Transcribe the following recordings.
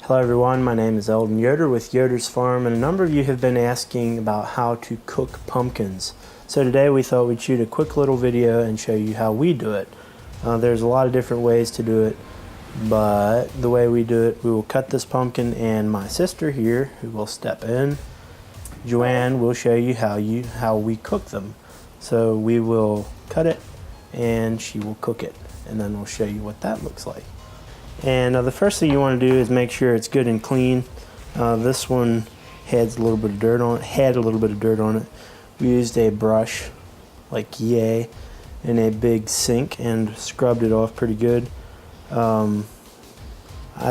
Hello everyone, my name is Eldon Yoder with Yoders Farm, and a number of you have been asking about how to cook pumpkins. So today we thought we'd shoot a quick little video and show you how we do it. There's a lot of different ways to do it, but the way we do it, we will cut this pumpkin, and my sister here, who will step in, Joanne, will show you how we cook them. So we will cut it and she will cook it, and then we'll show you what that looks like. And the first thing you want to do is make sure it's good and clean. This one had a little bit of dirt on it. We used a brush like yay in a big sink and scrubbed it off pretty good. I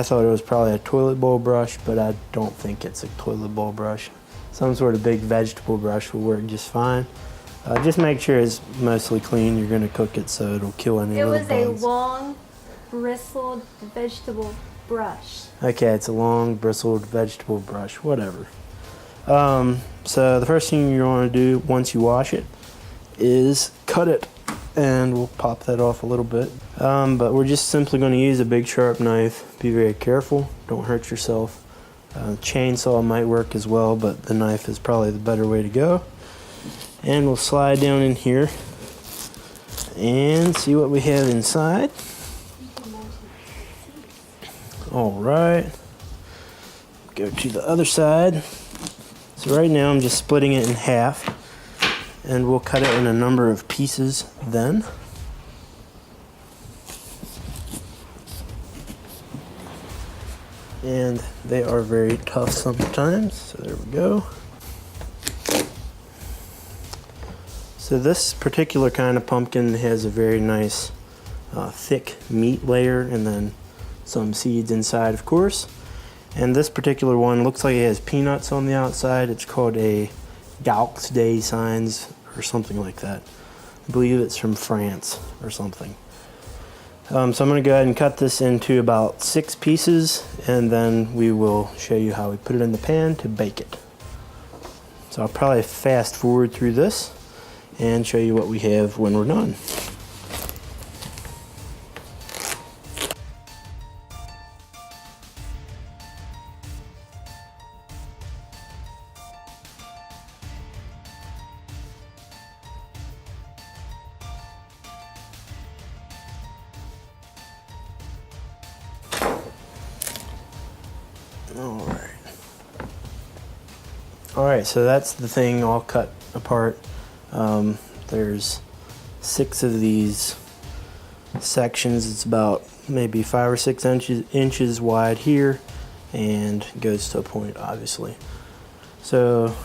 thought it was probably a toilet bowl brush, but I don't think it's a toilet bowl brush. Some sort of big vegetable brush will work just fine. Just make sure it's mostly clean. You're going to cook it so it'll kill any little bugs. It was a long, bristled vegetable brush. Okay, it's a long, bristled vegetable brush, whatever. So the first thing you want to do once you wash it is cut it, and we'll pop that off a little bit. But we're just simply going to use a big sharp knife. Be very careful, don't hurt yourself. Chainsaw might work as well, but the knife is probably the better way to go. And we'll slide down in here and see what we have inside. Alright, go to the other side. So right now I'm just splitting it in half, and we'll cut it in a number of pieces then. And they are very tough sometimes, so there we go. So this particular kind of pumpkin has a very nice thick meat layer, and then some seeds inside, of course. And this particular one looks like it has peanuts on the outside. It's called a Gaux des Signes or something like that. I believe it's from France or something. So I'm going to go ahead and cut this into about 6 pieces, and then we will show you how we put it in the pan to bake it. So I'll probably fast forward through this and show you what we have when we're done. Alright, so that's the thing all cut apart. There's 6 of these sections. It's about maybe 5 or 6 inches wide here, and goes to a point, obviously. So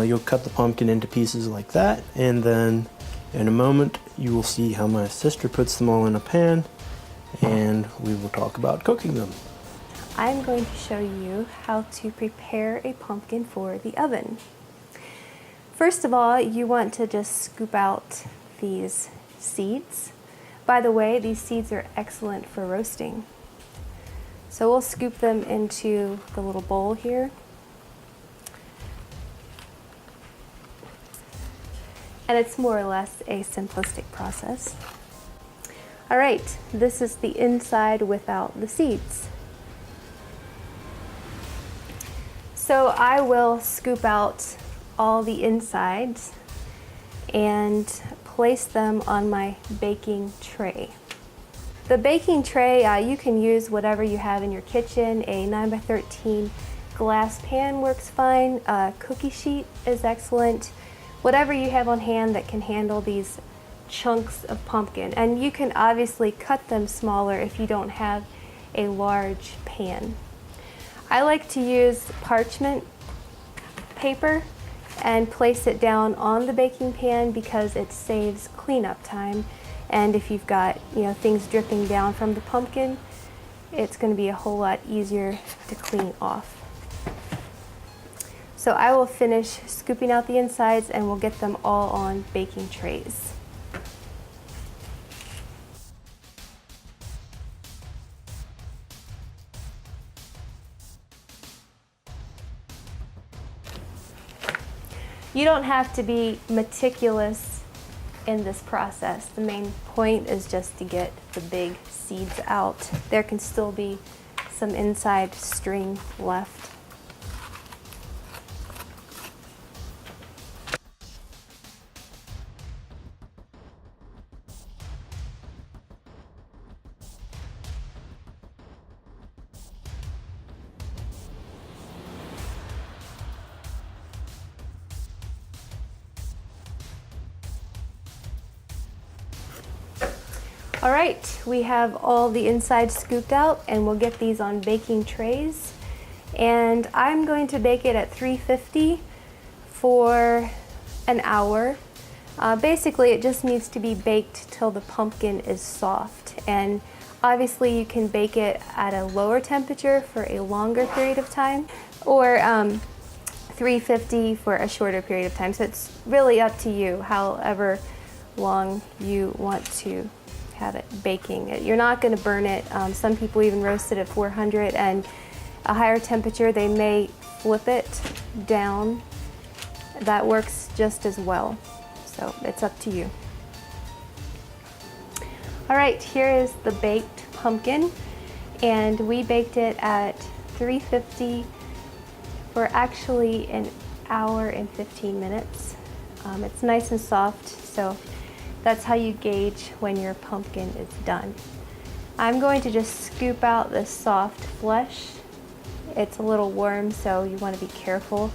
you'll cut the pumpkin into pieces like that, and then in a moment you will see how my sister puts them all in a pan, and we will talk about cooking them. I'm going to show you how to prepare a pumpkin for the oven. First of all, you want to just scoop out these seeds. By the way, these seeds are excellent for roasting. So we'll scoop them into the little bowl here. And it's more or less a simplistic process. All right, this is the inside without the seeds. So I will scoop out all the insides and place them on my baking tray. The baking tray, you can use whatever you have in your kitchen. A 9x13 glass pan works fine. A cookie sheet is excellent. Whatever you have on hand that can handle these chunks of pumpkin. And you can obviously cut them smaller if you don't have a large pan. I like to use parchment paper and place it down on the baking pan because it saves cleanup time. And if you've got things dripping down from the pumpkin, it's going to be a whole lot easier to clean off. So I will finish scooping out the insides, and we'll get them all on baking trays. You don't have to be meticulous in this process. The main point is just to get the big seeds out. There can still be some inside string left. All right, we have all the inside scooped out, and we'll get these on baking trays. And I'm going to bake it at 350 for an hour. Basically, it just needs to be baked till the pumpkin is soft. And obviously, you can bake it at a lower temperature for a longer period of time, or 350 for a shorter period of time. So it's really up to you, however long you want to have it baking. You're not going to burn it. Some people even roast it at 400, and a higher temperature, they may flip it down. That works just as well. So it's up to you. All right, here is the baked pumpkin, and we baked it at 350 for actually an hour and 15 minutes. It's nice and soft, so that's how you gauge when your pumpkin is done. I'm going to just scoop out the soft flesh. It's a little warm, so you want to be careful.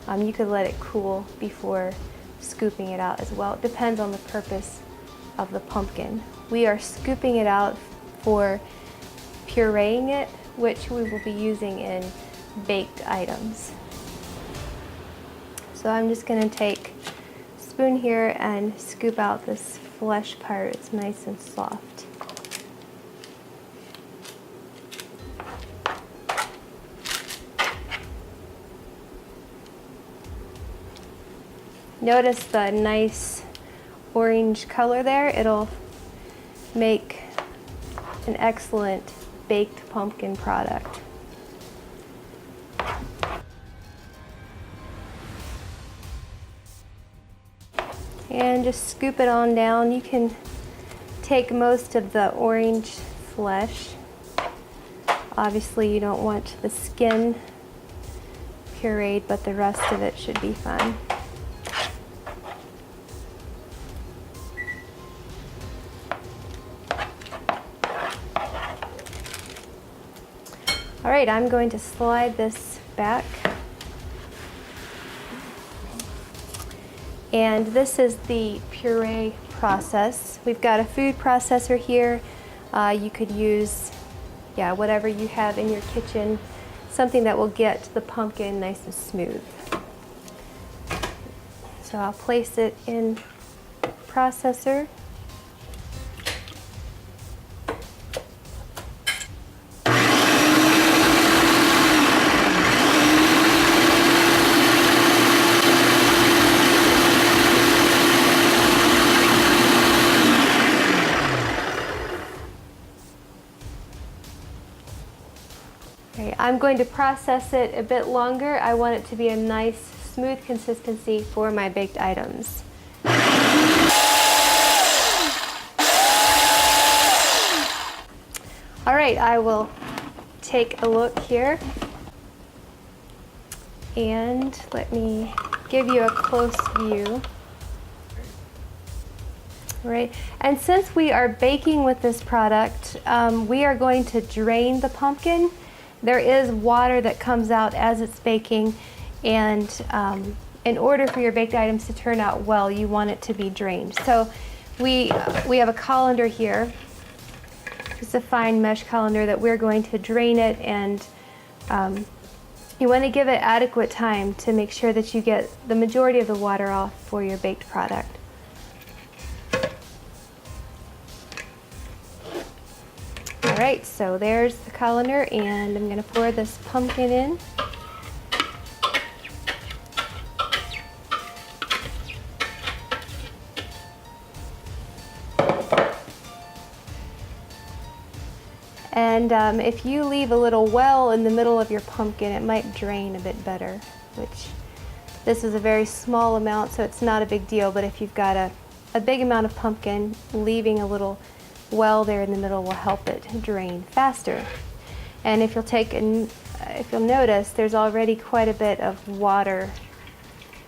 You could let it cool before scooping it out as well. It depends on the purpose of the pumpkin. We are scooping it out for pureeing it, which we will be using in baked items. So I'm just going to take spoon here and scoop out this flesh part. It's nice and soft. Notice the nice orange color there. It'll make an excellent baked pumpkin product. And just scoop it on down. You can take most of the orange flesh. Obviously you don't want the skin pureed, but the rest of it should be fine. All right, I'm going to slide this back. And this is the puree process. We've got a food processor here. You could use, whatever you have in your kitchen, something that will get the pumpkin nice and smooth. So I'll place it in processor. I'm going to process it a bit longer. I want it to be a nice, smooth consistency for my baked items. All right, I will take a look here. And let me give you a close view. Right, and since we are baking with this product, we are going to drain the pumpkin. There is water that comes out as it's baking, and in order for your baked items to turn out well, you want it to be drained. So we have a colander here. It's a fine mesh colander that we're going to drain it, and you want to give it adequate time to make sure that you get the majority of the water off for your baked product. All right, so there's the colander, and I'm going to pour this pumpkin in. And if you leave a little well in the middle of your pumpkin, it might drain a bit better, which this is a very small amount, so it's not a big deal. But if you've got a big amount of pumpkin, leaving a little well there in the middle will help it drain faster. And if you'll notice, there's already quite a bit of water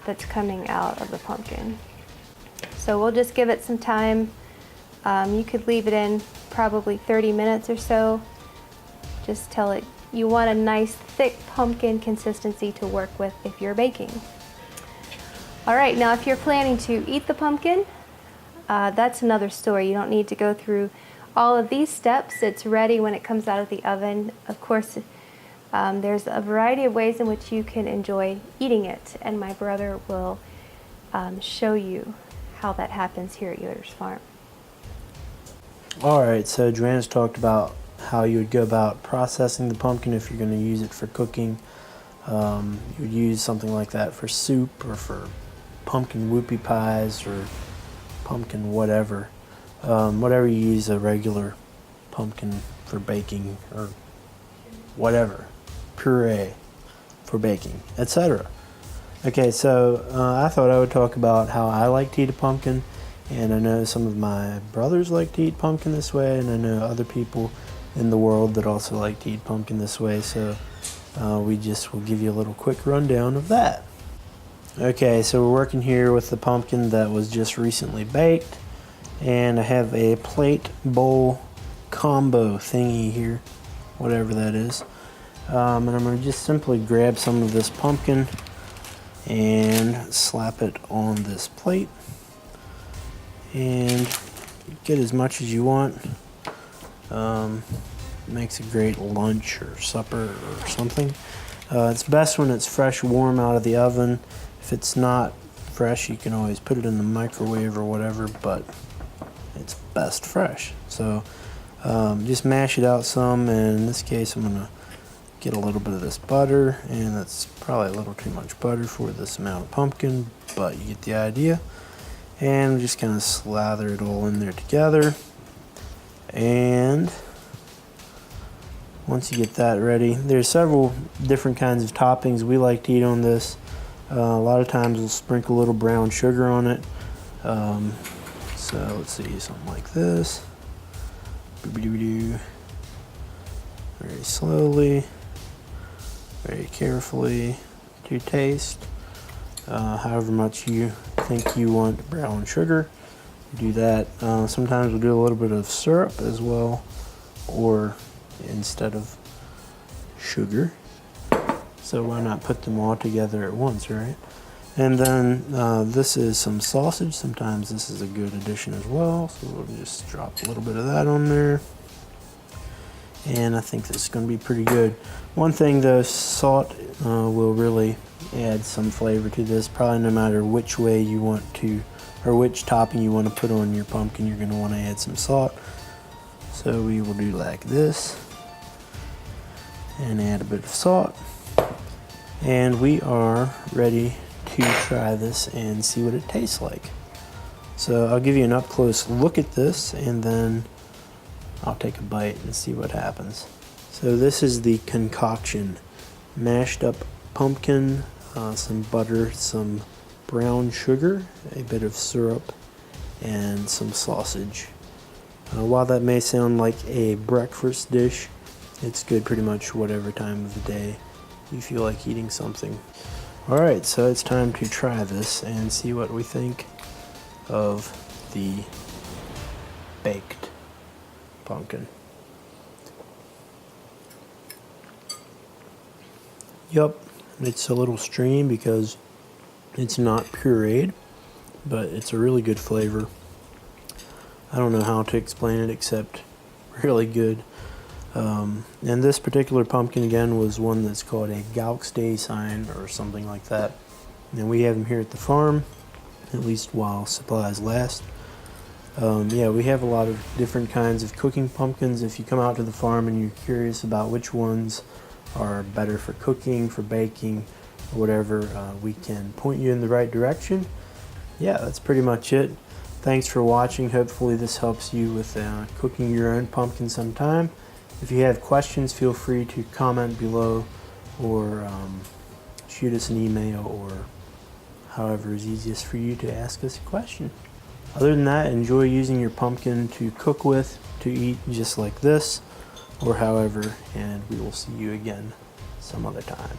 that's coming out of the pumpkin. So we'll just give it some time. You could leave it in probably 30 minutes or so. Just tell it you want a nice thick pumpkin consistency to work with if you're baking. All right, now if you're planning to eat the pumpkin, that's another story. You don't need to go through all of these steps. It's ready when it comes out of the oven. Of course, there's a variety of ways in which you can enjoy eating it, and my brother will show you how that happens here at Yoders Farm. Alright, so Joanna's talked about how you would go about processing the pumpkin if you're going to use it for cooking. You would use something like that for soup or for pumpkin whoopie pies or pumpkin whatever. Whatever you use a regular pumpkin for baking or whatever. Puree for baking, etc. Okay, so I thought I would talk about how I like to eat a pumpkin, and I know some of my brothers like to eat pumpkin this way, and I know other people in the world that also like to eat pumpkin this way, so we just will give you a little quick rundown of that. Okay, so we're working here with the pumpkin that was just recently baked, and I have a plate bowl combo thingy here, whatever that is. And I'm going to just simply grab some of this pumpkin and slap it on this plate, and get as much as you want. Makes a great lunch or supper or something. It's best when it's fresh, warm out of the oven. If it's not fresh, you can always put it in the microwave or whatever, but it's best fresh. So just mash it out some, and in this case I'm going to get a little bit of this butter, and that's probably a little too much butter for this amount of pumpkin, but you get the idea. And just kind of slather it all in there together. And once you get that ready, there's several different kinds of toppings we like to eat on this. A lot of times we'll sprinkle a little brown sugar on it. So let's see, something like this. Very slowly, very carefully to taste. However much you think you want brown sugar, do that. Sometimes we'll do a little bit of syrup as well, or instead of sugar. So why not put them all together at once, right? And then this is some sausage. Sometimes this is a good addition as well. So we'll just drop a little bit of that on there. And I think this is going to be pretty good. One thing though, salt will really add some flavor to this. Probably no matter which way you want to, or which topping you want to put on your pumpkin, you're going to want to add some salt. So we will do like this and add a bit of salt. And we are ready to try this and see what it tastes like. So I'll give you an up close look at this, and then I'll take a bite and see what happens. So this is the concoction: mashed up pumpkin, some butter, some brown sugar, a bit of syrup, and some sausage. While that may sound like a breakfast dish, it's good pretty much whatever time of the day you feel like eating something. Alright, so it's time to try this and see what we think of the baked pumpkin. Yep, it's a little stream because it's not pureed, but it's a really good flavor. I don't know how to explain it except really good. And this particular pumpkin again was one that's called a Gaux Day sign or something like that. And we have them here at the farm, at least while supplies last. Yeah, we have a lot of different kinds of cooking pumpkins. If you come out to the farm and you're curious about which ones are better for cooking, for baking, or whatever, we can point you in the right direction. Yeah, that's pretty much it. Thanks for watching. Hopefully this helps you with cooking your own pumpkin sometime. If you have questions, feel free to comment below, or shoot us an email, or however is easiest for you to ask us a question. Other than that, enjoy using your pumpkin to cook with, to eat just like this, or however, and we will see you again some other time.